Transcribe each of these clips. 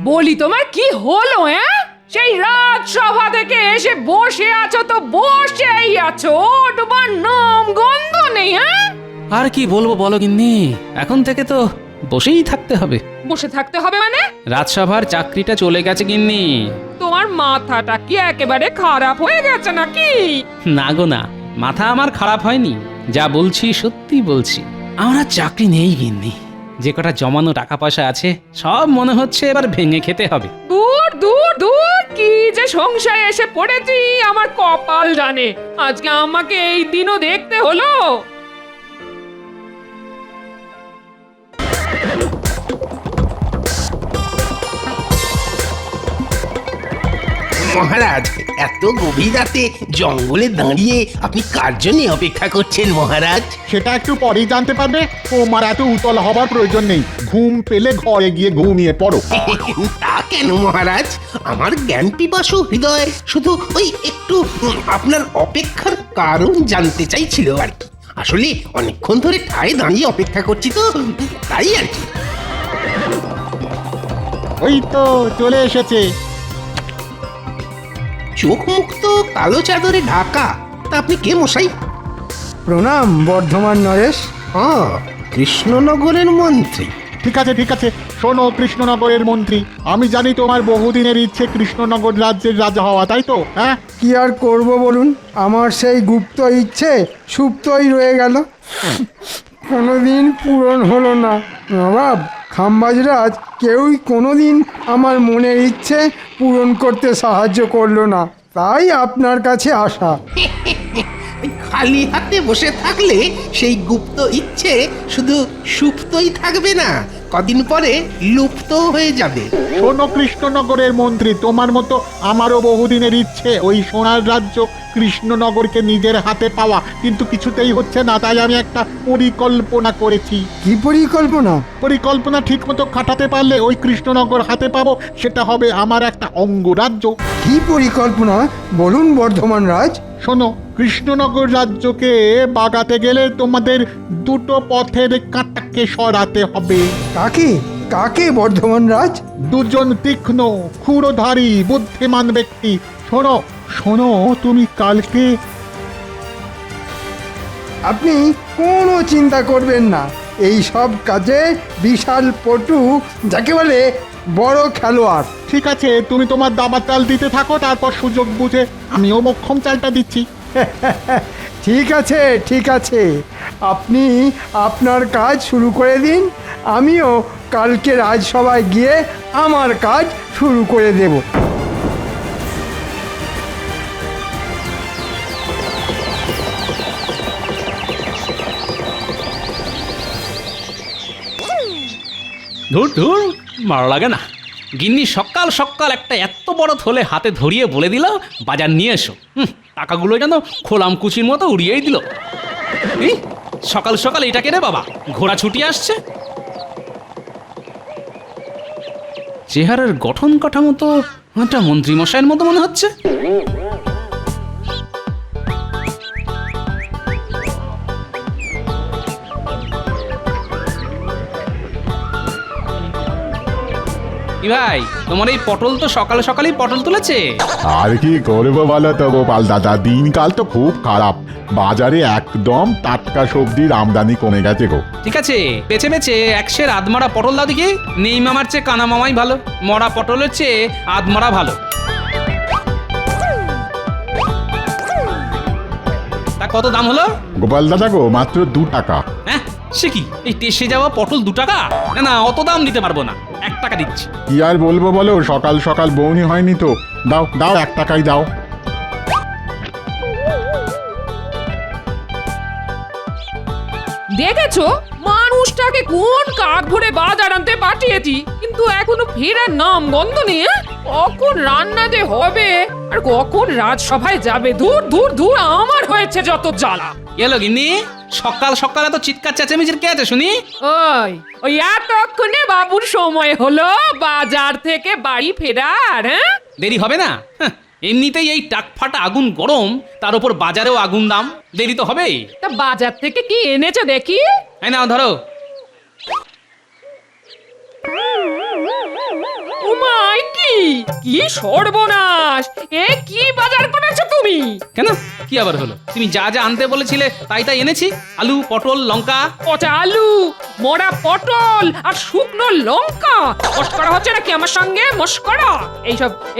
বলি তোমার কি হলো? সেই রাজসভা থেকে এসে বসে আছো তো বসেই আছো, তোমার নাম গন্ধ নেই। আর কি বলবো বলো গিন্নি, এখন থেকে তো বসেই থাকতে হবে। বসে থাকতে হবে মানে? রাজসভার চাকরিটা চলে গেছে গিন্নি। তোমার মাথাটা কি একেবারে খারাপ হয়ে গেছে নাকি? না গো না, মাথা আমার খারাপ হয়নি, যা বলছি সত্যি বলছি। আমার আর চাকরি নেই গিন্নি, যে কটা জমানো টাকা পয়সা আছে সব মনে হচ্ছে এবার ভেঙে খেতে হবে। দূর দূর দূর, কি যে সংসারে এসে পড়েছি আমার কপাল জানে, আজকে আমাকে এই দিনও দেখতে হলো। মহারাজ, এত গভীর রাতে জঙ্গলে দাঁড়িয়ে আপনি কার জন্য অপেক্ষা করছেন মহারাজ? সেটা একটু পরেই জানতে পারবে। তোমার এত উতলা হবার প্রয়োজন নেই, ঘুম পেলে ঘরে গিয়ে ঘুমিয়ে পড়ো। তা কেন মহারাজ, আমার জ্ঞান পিপাসু হৃদয় শুধু ওই একটু আপনার অপেক্ষার কারণ জানতে চাইছিল আর কি। আসলে অনেকক্ষণ ধরে ঠায় দাঁড়িয়ে অপেক্ষা করছি তো, তাই আর কি। ওই তো চলে এসেছে। চোখ মুখ তো কালো চাদরে ঢাকা, তা আপনি কে মশাই? প্রণাম বর্ধমান নরেশ। কৃষ্ণনগরের মন্ত্রী? ঠিক আছে ঠিক আছে, শোনো কৃষ্ণনগরের মন্ত্রী, আমি জানি তোমার বহুদিনের ইচ্ছে কৃষ্ণনগর রাজ্যের রাজা হওয়া, তাই তো? হ্যাঁ, কি আর করব বলুন, আমার সেই গুপ্ত ইচ্ছে সুপ্তই রয়ে গেল, কোনোদিন পূরণ হলো না। নবাব খাম্বাজরাজ কেউই কোনোদিন আমার মনের ইচ্ছে পূরণ করতে সাহায্য করলো না, তাই আপনার কাছে আসা। খালি হাতে বসে থাকলে সেই গুপ্ত ইচ্ছে শুধু সুপ্তই থাকবে না, কদিন পরে লুপ্ত হয়ে যাবে। শোনো কৃষ্ণনগরের মন্ত্রী, তোমার মতো আমারও বহুদিনের ইচ্ছে ওই সোনার রাজ্য কৃষ্ণনগরকে নিজের হাতে পাওয়া, কিন্তু কিছুতেই হচ্ছে না, তাই আমি একটা পরিকল্পনা করেছি। কি পরিকল্পনা? পরিকল্পনা ঠিক মতো খাটাতে পারলে ওই কৃষ্ণনগর হাতে পাবো, সেটা হবে আমার একটা অঙ্গরাজ্য। কি পরিকল্পনা বলুন বর্ধমান রাজ। শোনো, কৃষ্ণনগর রাজ্যকে বাগাতে গেলে তোমাদের দুটো পথের কাঁটাকে সরাতে হবে। কাকে কাকে বর্ধমান রাজ? দুজন তীক্ষ্ণ ক্ষুরধারী বুদ্ধিমান ব্যক্তি। শোনো শোনো, তুমি কালকে... আপনি কোনো চিন্তা করবেন না, এই সব কাজে বিশাল পটু, যাকে বলে বড় খেলোয়াড়। ঠিক আছে, তুমি তোমার দাবার চাল দিতে থাকো, তারপর সুযোগ বুঝে আমিও মক্ষম চালটা দিচ্ছি। ঠিক আছে ঠিক আছে, আপনি আপনার কাজ শুরু করে দিন, আমিও কালকে রাজসভায় গিয়ে আমার কাজ শুরু করে দেব। ধুর ধুর, ভালো লাগে না। গিন্নি সকাল সকাল একটা এত বড় থলে হাতে ধরিয়ে বলে দিল বাজার নিয়ে এসো। টাকাগুলো যেন খোলামকুচির মতো উড়িয়েই দিল। এই সকাল সকাল এটা কেনে বাবা, ঘোড়া ছুটি আসছে। চেহারার গঠন কাঠামো তো একটা মন্ত্রীমশাইয়ের মতো মনে হচ্ছে। ভাই, তোমার এই পটল তো সকাল সকালই পটল তুলেছে। আর কি করবো বলো তো গোপাল দাদা, দিনকাল তো খুব খারাপ, বাজারে একদম টাটকা সবজির আমদানি কমে গেছে গো। ঠিক আছে, বেছে বেছে একশের আধমারা পটল দাও দেখি। নেই মামার চেয়ে কানা মামাই ভালো, মরা পটলের চেয়ে আধমারা ভালো। তা কত দাম হলো? গোপাল দাদা গো, মাত্র 2 টাকা। হ্যাঁ, সে কি এই টেসে যাওয়া পটল 2 টাকা? না না, অত দাম দিতে পারবো না, 1 টাকা দিচ্ছি। কি আর বলবো বলো, সকাল সকাল বউনি হয়নি তো, দাও দাও 1 টাকাই দাও। দেখেছো মানুষটাকে কোন কাক ভরে বাজার আনতে পাঠিয়েছি, কিন্তু এখনো ফেরার নাম গন্ধ নেই। কখন রান্না যে হবে আর কখন রাজসভায় যাবে, দূর দূর দূর, আমার হয়েছে যত জ্বালা। এলো গিন্নি, সকাল সকাল এত চিৎকার চেঁচামেচির কে আছে শুনি? ওই ওই এতক্ষণে বাবুর সময় হলো বাজার থেকে বাড়ি ফেরার। হ্যাঁ, দেরি হবে না? এমনিতেই এই টাকফাটা আগুন গরম, তার উপর বাজারেও আগুন দাম, দেরি তো হবেই। তা বাজার থেকে কি এনেছো দেখি? এই নাও ধরো। উমাই কি কি সর্বনাশ! এ কি বাজার করেছো তুমি? কেন কি আবার হলো? তুমি যা যা আনতে বলেছিলে তাই তাই এনেছি। আলু, পটল, লঙ্কা। পচা আলু, মোড়া পটল আর শুকনো লঙ্কা! মস্করা হচ্ছে নাকি আমার সঙ্গে? মস্করা!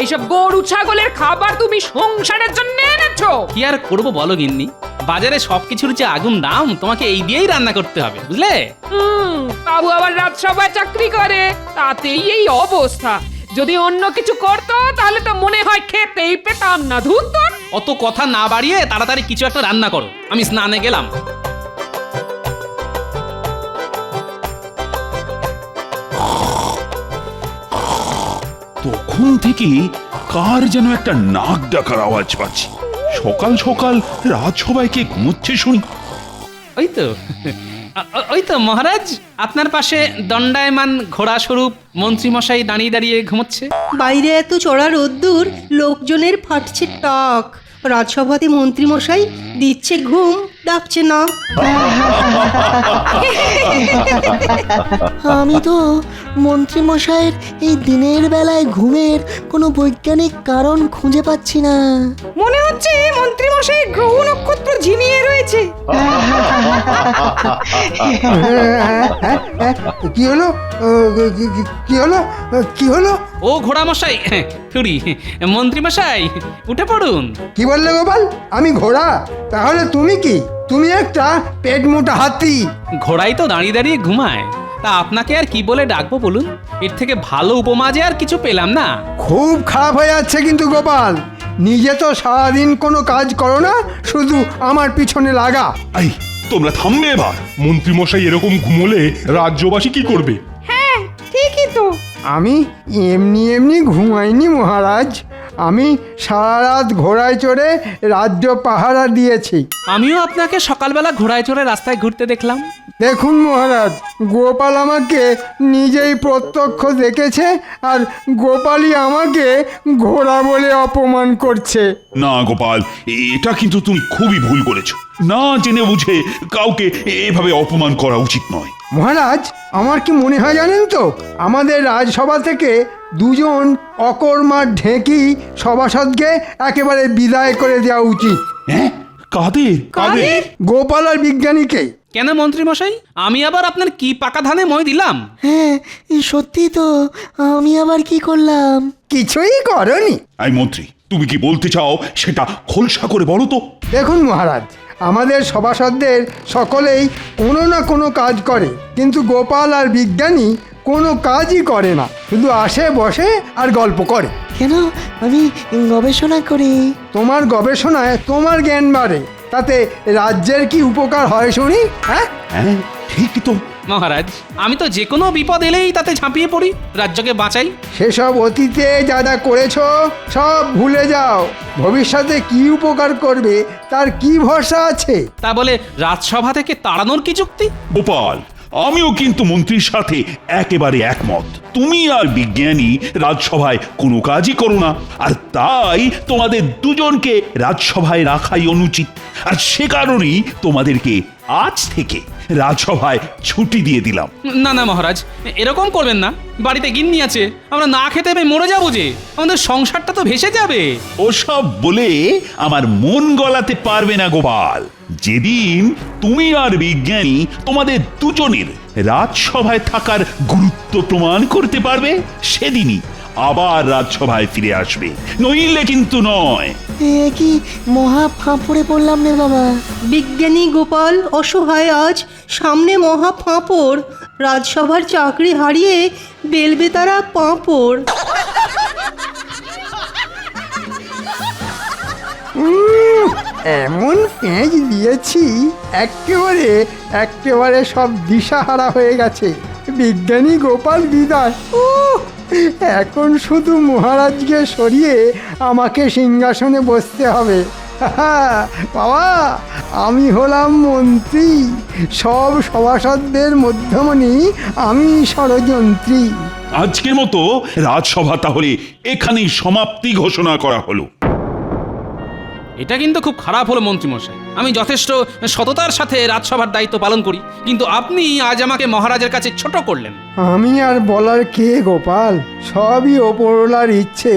এইসব গরু ছাগলের খাবার তুমি সংসারের জন্য এনেছো? কি আর করবো বলো গিন্নি, বাজারে সবকিছুর যে আগুন দাম, তোমাকে এই দিয়েই রান্না করতে হবে, বুঝলে? বাবু আবার রাজসভায় চাকরি করে, তাতেই এই অবস্থা। যদি অন্য কিছু করতো তাহলে তো মনে হয় খেতেই পেতাম না। ধুর তোর! অত কথা না বাড়িয়ে তাড়াতাড়ি কিছু একটা রান্না করো, আমি স্নানে গেলাম। তখন থেকে কার যেন একটা নাক ডাকার আওয়াজ পাচ্ছি। সকাল সকাল রাজসভায় কে ঘুমোচ্ছে শুনি। ওই তো ওই তো মহারাজ, আপনার পাশে দণ্ডায়মান ঘোড়া স্বরূপ মন্ত্রীমশাই দাঁড়িয়ে দাঁড়িয়ে ঘুমোচ্ছে। বাইরে এত চড়া রোদ্দুর, লোকজনের ফাটছে টাক। রাজসভাতে মন্ত্রী মশাই দিচ্ছে ঘুম, ডাকছে না। আমি তো মন্ত্রী মশাইয়ের এই দিনের বেলায় ঘুমের কোনো বৈজ্ঞানিক কারণ খুঁজে পাচ্ছি না। মনে হচ্ছে মন্ত্রী মশাই গ্রহ নক্ষত্র ঝিমিয়ে রয়েছে। কি হলো? কি হলো? কি হলো? ও ঘোড়া মশাই, থুড়ি মন্ত্রী মশাই, উঠে পড়ুন। কি বললে গোপাল? আমি ঘোড়া? তাহলে তুমি কি? তুমি একটা পেট মোটা হাতি। ঘোড়াই তো দাঁড়িয়ে দাঁড়িয়ে ঘুমায়, তা আপনাকে আর কি বলে ডাকবো বলুন? এর থেকে ভালো উপমা যে আর কিছু পেলাম না। খুব খারাপ হয়ে যাচ্ছে কিন্তু গোপাল। নিজে তো সারাদিন কোনো কাজ করো না, শুধু আমার পিছনে লাগা। এই তোমরা থামবে এবার। মন্ত্রীমশাই এরকম ঘুমোলে রাজ্যবাসী কি করবে? হ্যাঁ, ঠিকই তো। আমি এমনি এমনি ঘুমাইনি মহারাজ। আমি সারা রাত ঘোড়ায় চড়ে রাজ্য পাহারা দিয়েছি। আমিও আপনাকে সকালবেলা ঘোড়ায় চড়ে রাস্তায় ঘুরতে দেখলাম। দেখুন মহারাজ, গোপাল আমাকে নিজেই প্রত্যক্ষ দেখেছে, আর গোপালই আমাকে ঘোড়া বলে অপমান করছে। না গোপাল, এটা কিন্তু তুমি খুবই ভুল করেছো। না জেনে বুঝে কাউকে এভাবে অপমান করা উচিত নয়। মহারাজ, আমার কি মনে হয় জানেন তো, আমাদের রাজসভা থেকে দুজন অকর্মা ঢেঁকি সভাসদকে একেবারে বিদায় করে দেওয়া উচিত। হ্যাঁ, কাদের কাদের? গোপাল আর বিজ্ঞানীকে। কেন মন্ত্রী মশাই, আমি আবার আপনার কি পাকা ধানে মই দিলাম? হ্যাঁ, সত্যি তো, আমি আবার কি করলাম? কিছুই করনি। এই মন্ত্রী, তুমি কি বলতে চাও সেটা খোলসা করে বলো তো। দেখুন মহারাজ, আমাদের সভাসদদের সকলেই কোনো না কোনো কাজ করে, কিন্তু গোপাল আর বিজ্ঞানী কোনো কাজই করে না, শুধু আসে বসে আর গল্প করে। কেন? আমি গবেষণা করি। তোমার গবেষণায় তোমার জ্ঞান বাড়ে, তাতে রাজ্যের কি উপকার হয় শুনি? হ্যাঁ, হ্যাঁ ঠিক তো। মহারাজ, আমি তো যে কোনো বিপদ এলেই তাতে ঝাঁপিয়ে পড়ি, রাজ্যকে বাঁচাই। সেসব অতীতে যা যা করেছো সব ভুলে যাও। ভবিষ্যতে কি উপকার করবে তার কি ভরসা আছে? তা বলে রাজসভা থেকে তাড়ানোর কি যুক্তি? গোপাল, আমিও কিন্তু মন্ত্রীর সাথে একেবারে একমত। তুমি আর বিজ্ঞানী রাজসভায় কোনো কাজই করো না, আর তাই তোমাদের দুজনকে রাজসভায় রাখাই অনুচিত। আর সে কারণেই তোমাদেরকে আজ থেকে রাজসভায় ছুটি দিয়ে দিলাম। না না মহারাজ, এরকম করবেন না। বাড়িতে গিন্নি আছে, আমরা না খেতে পেয়ে মরে যাবো যে, আমাদের সংসারটা তো ভেসে যাবে। ওসব বলে আমার মন গলাতে পারবে না গোপাল। যেদিন তুমি আর বিজ্ঞানী তোমাদের দুজনের রাজসভায় থাকার গুরুত্ব প্রমাণ করতে পারবে, সেদিনই আবার রাজসভায় ফিরে আসবে, নইলে কিন্তু নয়। এ কি মহা ফাঁপড়ে পড়লাম রে বাবা। বিজ্ঞানী গোপাল অসহায়, আজ সামনে মহা ফাঁপড়। রাজসভার চাকরি হারিয়ে বেলবে তারা পাঁপড়। এমন পেঁচ দিয়েছি একেবারে সব দিশাহারা হয়ে গেছে। বিজ্ঞানী গোপাল বিদায়। এখন শুধু মহারাজকে সরিয়ে আমাকে সিংহাসনে বসতে হবে। বাবা, আমি হলাম মন্ত্রী, সব সভাসদদের মধ্যমণি আমি ষড়যন্ত্রী। আজকের মতো রাজসভা তাহলে এখানেই সমাপ্তি ঘোষণা করা হলো। এটা কিন্তু খুব খারাপ হলো মন্ত্রী মশাই। আমি যথেষ্ট সততার সাথে রাজসভার দায়িত্ব পালন করি, কিন্তু আপনি আজ আমাকে মহারাজের কাছে ছোট করলেন। আমি আর বলার কে গোপাল, সবই ওপরওয়ালার ইচ্ছে।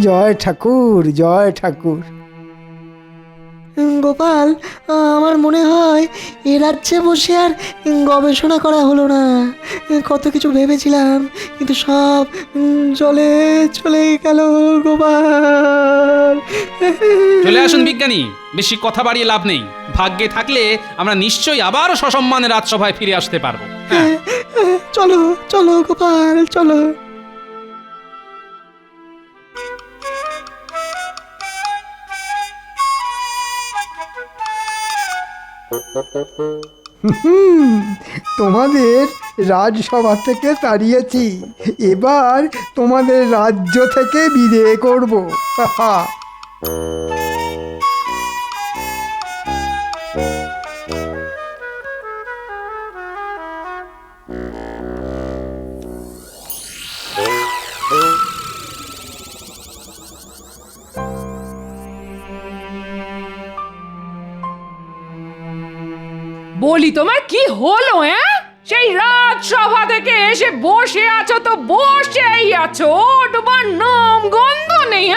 জয় ঠাকুর, জয় ঠাকুর। গোপাল, আমার মনে হয় এ রাজ্যে বসে আর গবেষণা করা হলো না। কত কিছু ভেবেছিলাম, কিন্তু সব চলে চলে গেল গোপাল। চলে আসুন বিজ্ঞানী, বেশি কথা বাড়িয়ে লাভ নেই। ভাগ্যে থাকলে আমরা নিশ্চয়ই আবার সসম্মানে রাজসভায় ফিরে আসতে পারবো। হ্যাঁ, চলো চলো গোপাল, চলো। তোমাদের রাজসভা থেকে তাড়িয়েছি, এবার তোমাদের রাজ্য থেকে বিদায় করব। বলি তোমার কি হলো? সেই রাজসভা থেকে এসে বসে আছো তো বসেই আছো, তোমার নাম গন্ধ নেই।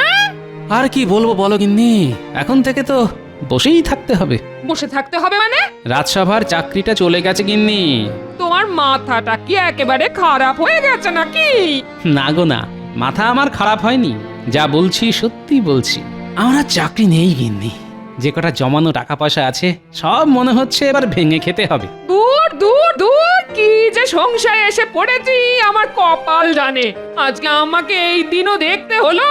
আর কি বলবো বলো গিন্নি, এখন থেকে তো বসেই থাকতে হবে। বসে থাকতে হবে মানে? রাজসভার চাকরিটা চলে গেছে গিন্নি। তোমার মাথাটা কি একেবারে খারাপ হয়ে গেছে নাকি? না গো না, মাথা আমার খারাপ হয়নি, যা বলছি সত্যি বলছি। আমার আর চাকরি নেই গিন্নি, যে কটা জমানো টাকা পয়সা আছে সব মনে হচ্ছে এবার ভেঙে খেতে হবে। দূর দূর দূর, কি যে সংসারে এসে পড়েছি আমার কপাল জানে। আজকে আমাকে এই দিনও দেখতে হলো।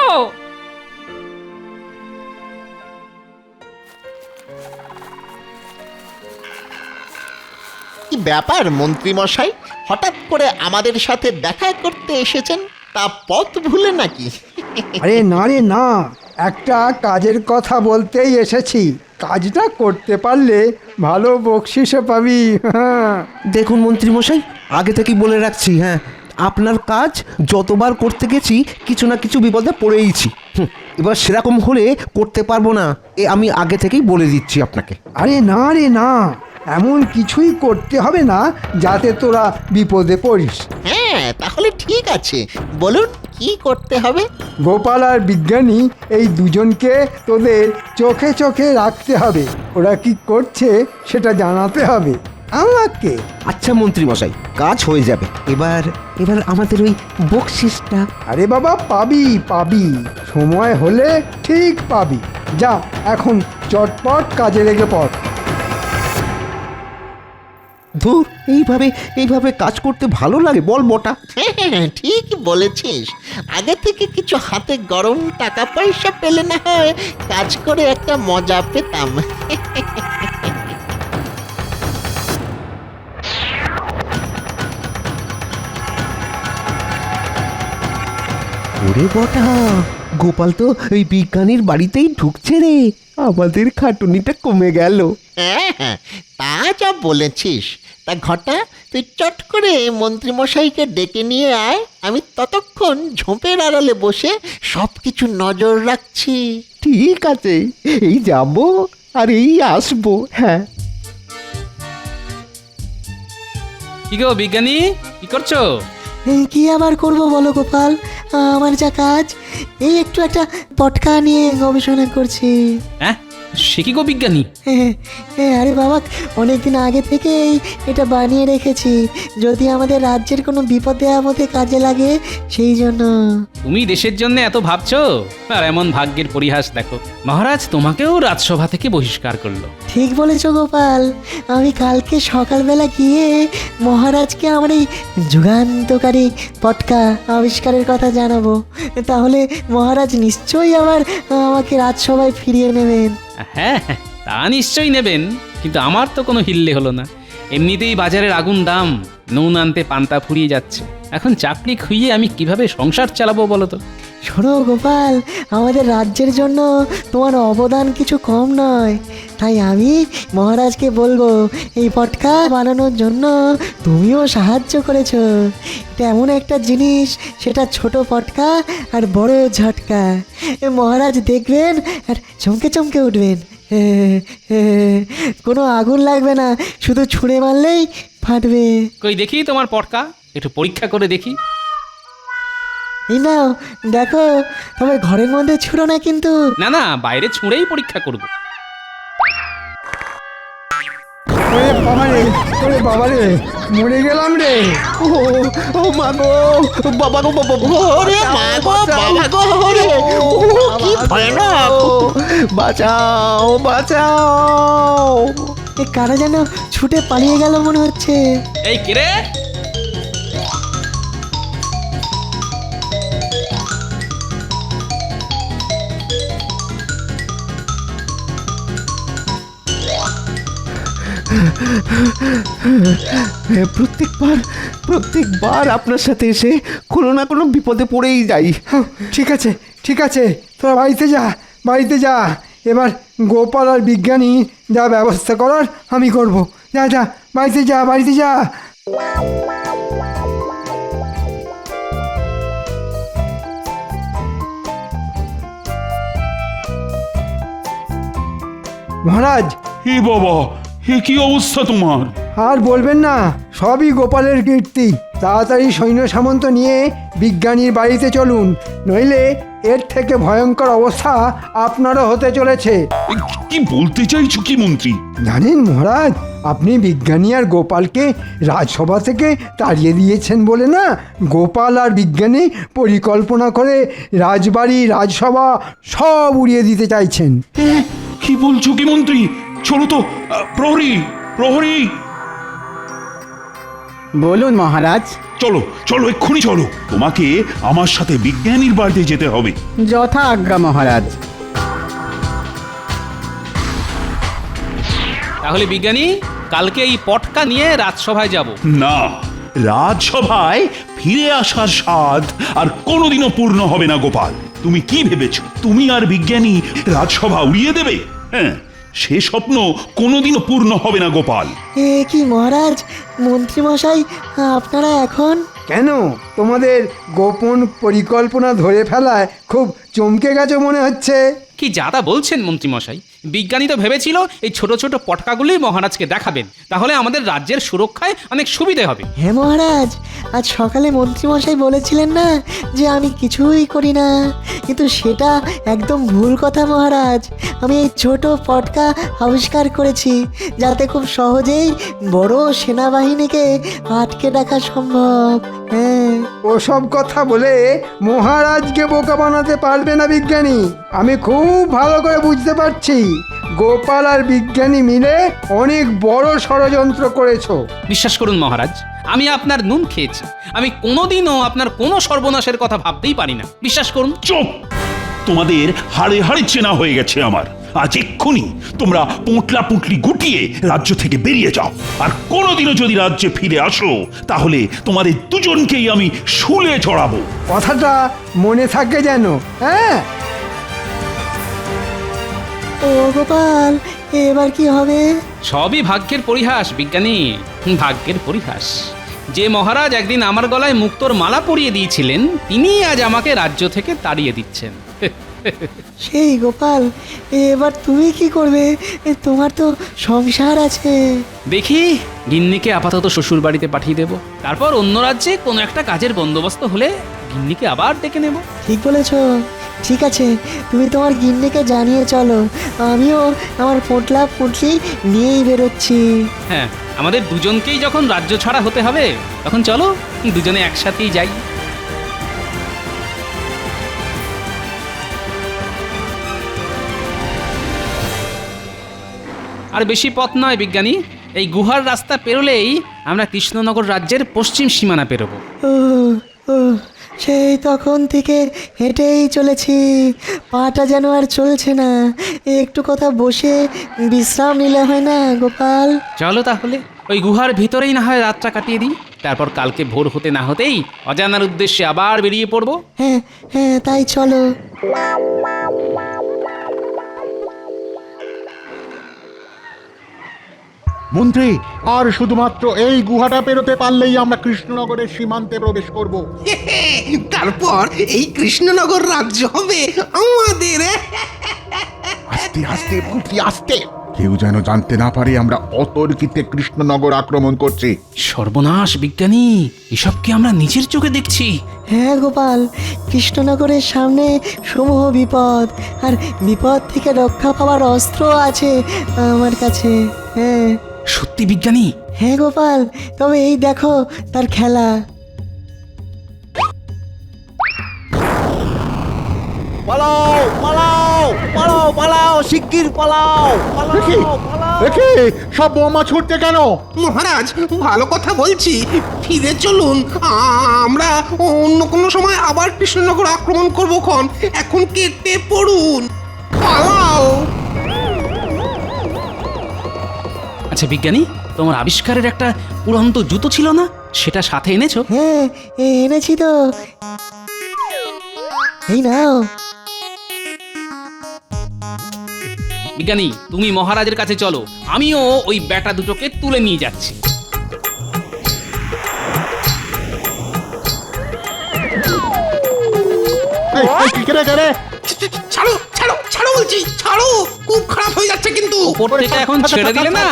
কি ব্যাপার মন্ত্রী মশাই, হঠাৎ করে আমাদের সাথে দেখা করতে এসেছেন? তা পথ ভুলে নাকি? আরে না রে না, একটা কাজের কথা বলতেই এসেছি। কাজটা করতে পারলে ভালো বকশিসও পাবি। দেখুন মন্ত্রীমশাই, আগে থেকেই বলে রাখছি, হ্যাঁ, আপনার কাজ যতবার করতে গেছি কিছু না কিছু বিপদে পড়েইছি। এবার সেরকম হলে করতে পারবো না, এ আমি আগে থেকেই বলে দিচ্ছি আপনাকে। আরে না রে না, এমন কিছুই করতে হবে না যাতে তোরা বিপদে পড়িস। হ্যাঁ, তাহলে ঠিক আছে, বলুন কি করতে হবে? গোপাল আর বিজ্ঞানী এই দুজনকে তোদের চোখে চোখে রাখতে হবে। ওরা কি করছে সেটা জানাতে হবে আমাকে। আচ্ছা মন্ত্রীমশাই, কাজ হয়ে যাবে। এবার এবার আমাদের ওই বকশিসটা। আরে বাবা, পাবি পাবি, সময় হলে ঠিক পাবি। যা এখন চটপট কাজে লেগে পড়। ধুর, এইভাবে কাজ করতে ভালো লাগে বল বটা? হ্যাঁ, ঠিক বলেছিস। আগে থেকে কিছু হাতে গরম টাকা পয়সা পেলে না হয় কাজ করে একটা মজা পেতাম। ওরে বটা, গোপাল তো ওই বিজ্ঞানীর বাড়িতেই ঢুকছে রে, আমাদের খাটুনিটা কমে গেল। হ্যাঁ, তা যা বলেছিস। তা ঘটা, তুই চট করে মন্ত্রীমশাইকে ডেকে নিয়ে আয়, আমি ততক্ষণ ঝোপের আড়ালে বসে সব কিছু নজর রাখছি। ঠিক আছে, এই যাব আর এই আসবো। হ্যাঁ। কি গো বিজ্ঞানী, কি করছো? কি আবার করব বলো গোপাল, আমার যা কাজ, এই একটু একটা পটকা নিয়ে গবেষণা করছি। হ্যাঁ, সে কি গো বিজ্ঞানী? আরে বাবা, অনেকদিন আগে থেকেই এটা বানিয়ে রেখেছি, যদি আমাদের রাজ্যের কোনো বিপদে আপদে কাজে লাগে সেই জন্য। তুমি দেশের জন্য এত ভাবছো, আর এমন ভাগ্যের পরিহাস দেখো, মহারাজ তোমাকেও রাজসভা থেকে বহিষ্কার করলো। ঠিক বলেছ গোপাল, আমি কালকে সকালবেলা গিয়ে মহারাজকে আমার এই যুগান্তকারী পটকা আবিষ্কারের কথা জানাবো, তাহলে মহারাজ নিশ্চয়ই আবার আমাকে রাজসভায় ফিরিয়ে নেবেন। হ্যাঁ, তা নিশ্চয়ই নেবেন, কিন্তু আমার তো কোনো হিল্লে হলো না। এমনিতেই বাজারের আগুন দাম, নুন আনতে পান্তা ফুরিয়ে যাচ্ছে। এখন চাকরি খুইয়ে আমি কিভাবে সংসার চালাবো বলো তো? শোনো গোপাল, আমাদের রাজ্যের জন্য তোমার অবদান কিছু কম নয়, তাই আমি মহারাজকে বলবো এই পটকা বানানোর জন্য তুমিও সাহায্য করেছো। এটা এমন একটা জিনিস, সেটা ছোট পটকা আর বড় ঝটকা। মহারাজ দেখবেন আর চমকে চমকে উঠবেন। কোনো আগুন লাগবে না, শুধু ছুঁড়ে মারলেই ফাটবে। কই দেখি তোমার পটকা, একটু পরীক্ষা করে দেখি। এই নাও দেখো, তবে ঘরের মধ্যে ছুঁড়ো না কিন্তু। না না, বাইরে ছুঁড়েই পরীক্ষা করব। ওরে বাবা রে, ওরে বাবা রে, মরে গেলাম রে। ও মা গো, বাবা গো, বাবা গো, ওরে মা গো, বাবা গো, ওরে, ও কি ভয়ানক! বাঁচাও বাঁচাও! এ কারা যেন ছুটে পালিয়ে গেল মনে হচ্ছে। এই কিরে, প্রত্যেকবার আপনার সাথে এসে কোনো না কোনো বিপদে পড়েই যাই। ঠিক আছে, ঠিক আছে, তোরা বাড়িতে যা, বাড়িতে যা। এবার গোপাল আর বিজ্ঞানী যা ব্যবস্থা করার আমি করব। যা যা, বাড়িতে যা, বাড়িতে যা। মহারাজ, হে বাবা, হে কি অবস্থা তোমার? আর বলবেন না, সবই গোপালের কীর্তি। তাড়াতাড়ি সৈন্য সামন্ত নিয়ে বিজ্ঞানীর বাড়িতে চলুন, নইলে এর থেকে ভয়ঙ্কর অবস্থা আপনারও হতে চলেছে। এ, কি বলতে চাইছো কি মন্ত্রী? জানেন মহারাজ, আপনি বিজ্ঞানী আর গোপালকে রাজসভা থেকে তাড়িয়ে দিয়েছেন বলে না, গোপাল আর বিজ্ঞানী পরিকল্পনা করে রাজবাড়ি, রাজসভা সব উড়িয়ে দিতে চাইছেন। কি বলছো কি মন্ত্রী? চলো তো, প্রহরী, প্রহরী, বলুন মহারাজ। চলো চলো, এক্ষুনি চলো। তোমাকে আমার সাথে বিজ্ঞানীর বাড়িতে যেতে হবে। যথা আজ্ঞা মহারাজ। তাহলে বিজ্ঞানী, কালকে এই পটকা নিয়ে রাজসভায় যাব। না, রাজসভায় ফিরে আসার স্বাদ আর কোনোদিনও পূর্ণ হবে না গোপাল। তুমি কি ভেবেছো তুমি আর বিজ্ঞানী রাজসভা উড়িয়ে দেবে? হ্যাঁ, সে স্বপ্ন কোনোদিনও পূর্ণ হবে না গোপাল। এ কি মহারাজ, মন্ত্রীমশাই আপনারা এখন? কেন, তোমাদের গোপন পরিকল্পনা ধরে ফেলায় খুব চমকে গেছে মনে হচ্ছে। কি যাতা বলছেন মন্ত্রীমশাই? বিজ্ঞানী তো ভেবেছিল এই ছোট ছোট পটকাগুলি মহারাজকে দেখাবেন, তাহলে আমাদের রাজ্যের সুরক্ষায় অনেক সুবিধে হবে। হ্যাঁ মহারাজ, আজ সকালে মন্ত্রীমশাই বলেছিলেন না যে আমি কিছুই করি না, কিন্তু সেটা একদম ভুল কথা মহারাজ। আমি এই ছোট পটকা আবিষ্কার করেছি যাতে খুব সহজেই বড় সেনাবাহিনীকে আটকে রাখা সম্ভব। হ্যাঁ, ওসব কথা বলে মহারাজকে বোকা বানাতে পারবে না বিজ্ঞানী। আমি খুব ভালো করে বুঝতে পারছি, গোপাল আর বিজ্ঞানী মিলে অনেক বড় ষড়যন্ত্র করেছো। বিশ্বাস করুন মহারাজ, আমি আপনার নুন খেয়েছি। আমি কোনোদিনও আপনার কোনো সর্বনাশের কথা ভাবতেই পারি না, বিশ্বাস করুন। চুপ! তোমাদের হাড়ে হাড়ে চেনা হয়ে গেছে আমার। আজ এক্ষুনি তোমরা পোঁটলা পুঁটলি গুটিয়ে রাজ্য থেকে বেরিয়ে যাও। আর কোনোদিনও যদি রাজ্যে ফিরে আসো, তাহলে তোমাদের দুজনকেই আমি শুলে চড়াবো। কথাটা মনে থাকে যেন। হ্যাঁ, ও গোপাল, এবার কি হবে? সবই ভাগ্যের পরিহাস বিজ্ঞানী, ভাগ্যের পরিহাস। যে মহারাজ একদিন আমার গলায় মুক্তোর মালা পরিয়ে দিয়েছিলেন, তিনি আজ আমাকে রাজ্য থেকে তাড়িয়ে দিচ্ছেন। সেই গোপাল, এবার তুমি কি করবে? তোমার তো সংসার আছে। দেখি, গিন্নিকে আপাতত শ্বশুর বাড়িতে পাঠিয়ে দেব, তারপর অন্য রাজ্যে কোনো একটা কাজের বন্দোবস্ত হলে গিন্নিকে আবার ডেকে নেব। ঠিক বলেছ। ঠিক আছে, তুমি তোমার গিন্নিকে জানিয়ে চলো, আমিও আমার পোটলা পুটলি নিয়েই বেরোচ্ছি। হ্যাঁ, আমাদের দুজনকেই যখন রাজ্য ছাড়া হতে হবে, তখন চলো দুজনে একসাথেই যাই। আর বেশি পথ নয় বিজ্ঞানী, এই গুহার রাস্তা পেরোলেই আমরা কৃষ্ণনগর রাজ্যের পশ্চিম সীমানা পেরোবো। ও ও, সেই তখন থেকে হেঁটেই চলেছি, পাটা যেন আর চলছে না। একটু কথা বসে বিশ্রাম নিলে হয় না গোপাল? চলো তাহলে ওই গুহার ভিতরেই না হয় রাতটা কাটিয়ে দিই, তারপর কালকে ভোর হতে না হতেই অজানার উদ্দেশ্যে আবার বেরিয়ে পড়বো। হ্যাঁ হ্যাঁ, তাই চলো। মন্ত্রী, আর শুধুমাত্র এই গুহাটা পেরোতে পারলেই আমরা কৃষ্ণনগরের সীমান্তে প্রবেশ করব। তারপর এই কৃষ্ণনগর রাজ্য হবে আমাদের। আস্তে আস্তে মন্ত্রী আস্তে, কেউ যেন জানতে না পারে আমরা অতর্কিতে কৃষ্ণনগর আক্রমণ করছি। সর্বনাশ বিজ্ঞানী, এসব কি আমরা নিজের চোখে দেখছি? হ্যাঁ গোপাল, কৃষ্ণনগরের সামনে সমূহ বিপদ, আর বিপদ থেকে রক্ষা পাওয়ার অস্ত্র আছে আমার কাছে। হ্যাঁ সত্যি বিজ্ঞানী? হ্যাঁ গোপাল, তবে এই দেখো তার খেলা। পালাও পালাও পালাও পালাও, শিগগির পালাও দেখি দেখি সব বোমা ছুটছে কেন? মহারাজ ভালো কথা বলছি, ফিরে চলুন। আমরা অন্য কোনো সময় আবার কৃষ্ণনগর আক্রমণ করবো খন, এখন কেটে পড়ুন, পালাও। আচ্ছা বিজ্ঞানী, তোমার আবিষ্কারের একটা উড়ন্ত জুতো ছিল না, সেটা সাথে এনেছো? হ্যাঁ এনেছি তো, এই নাও। বিজ্ঞানী, তুমি মহারাজের কাছে চলো, আমিও ওই ব্যাটা দুটোকে তুলে নিয়ে যাচ্ছি। ছাড়ো ছাড়ো ছাড়ো বলছি, ছাড়ো, খুব খারাপ হয়ে যাচ্ছে কিন্তু। ওপর থেকে এখন ছেড়ে দিলে না,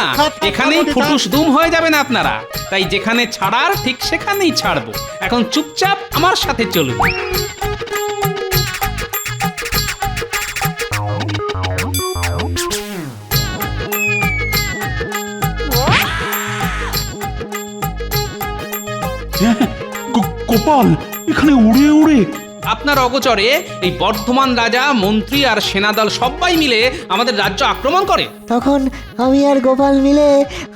এখানেই ফুটুস দুম হয়ে যাবেন আপনারা। তাই যেখানে ছাড়ার ঠিক সেখানেই ছাড়বো। এখন চুপচাপ আমার সাথে চলুন। গোপাল, এখানে উড়ে উড়ে আপনার অগোচরে এই বর্ধমান রাজা, মন্ত্রী আর সেনাদল সবাই মিলে আমাদের রাজ্য আক্রমণ করে। তখন আমি আর গোপাল মিলে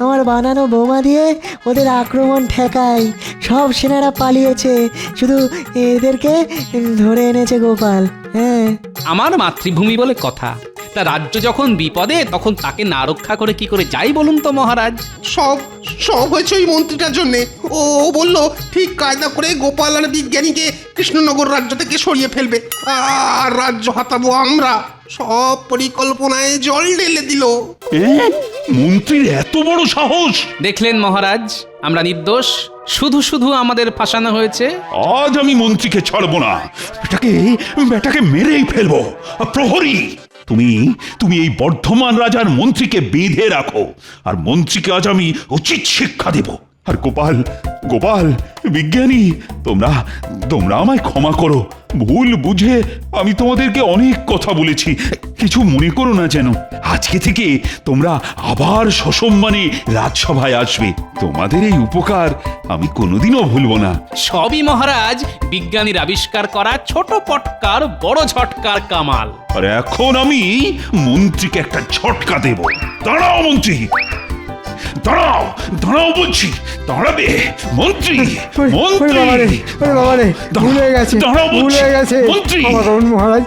আমার বানানো বোমা দিয়ে ওদের আক্রমণ ঠেকাই। সব সেনারা পালিয়েছে, শুধু এদেরকে ধরে এনেছে গোপাল। হ্যাঁ, আমার মাতৃভূমি বলে কথা। তা রাজ্য যখন বিপদে, তখন তাকে না রক্ষা করে কি করে যাই বলুন তো মহারাজ? সব সব হয়েছে ওই মন্ত্রীটার জন্যে। ও বলল ঠিক কায়দা করে গোপাল আর বিজ্ঞানীকে কৃষ্ণনগর রাজ্য থেকে সরিয়ে ফেলবে, আর রাজ্য হাতাবো আমরা। সব পরিকল্পনায় জল ঢেলে দিল। মন্ত্রীর এত বড় সাহস! দেখলেন মহারাজ, আমরা নির্দোষ, শুধু শুধু আমাদের ফাঁসানো হয়েছে। আজ আমি মন্ত্রীকে ছাড়বো না, বেটাকে মেরেই ফেলবো। প্রহরী, তুমি এই বর্ধমান রাজার মন্ত্রীকে বেঁধে রাখো, আর মন্ত্রীকে আজ আমি উচিত শিক্ষা দেব। আর গোপাল বিজ্ঞানী, তোমরা আমায় ক্ষমা করো। ভুল বুঝে আমি তোমাদেরকে অনেক কথা বলেছি, কিছু মনে করো না যেন। আজকে থেকে তোমরা আবার সসম্মানে রাজসভায় আসবে। তোমাদের এই উপকার আমি কোনোদিনও ভুলবো না। সবই মহারাজ বিজ্ঞানীর আবিষ্কার করা ছোট পটকার বড় ঝটকার কামাল। আর এখন আমি মন্ত্রীকে একটা ঝটকা দেব। দাঁড়াও মন্ত্রী, দাঁড়াও বলছি, দাঁড়াবে মন্ত্রী। ভুলে গেছে মহারাজ।